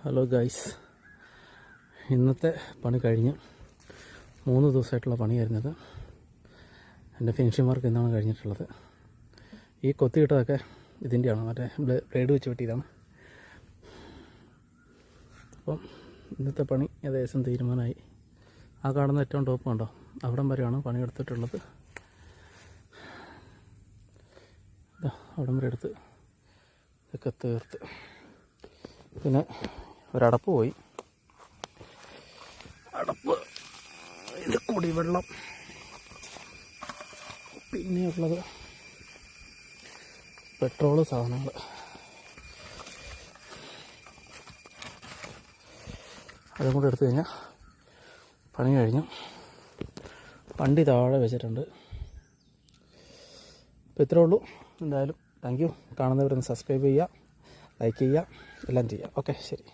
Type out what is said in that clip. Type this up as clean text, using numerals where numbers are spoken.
Hello guys, ഇന്നത്തെ പണി കഴിഞ്ഞ് 3 ദിവസമായിട്ടുള്ള പണിയായിരുന്നത്. എൻ്റെ ഫിനിഷിംഗ് വർക്ക് ഇന്നാണ് കഴിഞ്ഞിട്ടുള്ളത്. ഈ കൊത്തിയിട്ടതൊക്കെ ഇതിൻ്റെയാണ്, മറ്റേ ബ്ലേഡ് വെച്ച് വെട്ടിയതാണ്. അപ്പം ഇന്നത്തെ പണി ഏകദേശം തീരുമാനമായി. ആ കാണുന്ന ഏറ്റവും ടോപ്പ് കണ്ടോ, അവിടം വരെയാണ് പണിയെടുത്തിട്ടുള്ളത്. അവിടം വരെ എടുത്ത് ഇതൊക്കെ തീർത്ത്, പിന്നെ ഒരടപ്പ് പോയി. അടപ്പ്, ഇത് കുടിവെള്ളം, പിന്നെയുള്ളത് പെട്രോള് സാധനങ്ങൾ. അതും കൂടെ എടുത്തു കഴിഞ്ഞാൽ പണി കഴിഞ്ഞു. വണ്ടി താഴെ വെച്ചിട്ടുണ്ട്. അപ്പോൾ ഇത്രേ ഉള്ളൂ. എന്തായാലും താങ്ക് യു. കാണുന്നവരൊന്ന് സബ്സ്ക്രൈബ് ചെയ്യുക, ലൈക്ക് ചെയ്യുക, എല്ലാം ചെയ്യുക. ഓക്കെ, ശരി.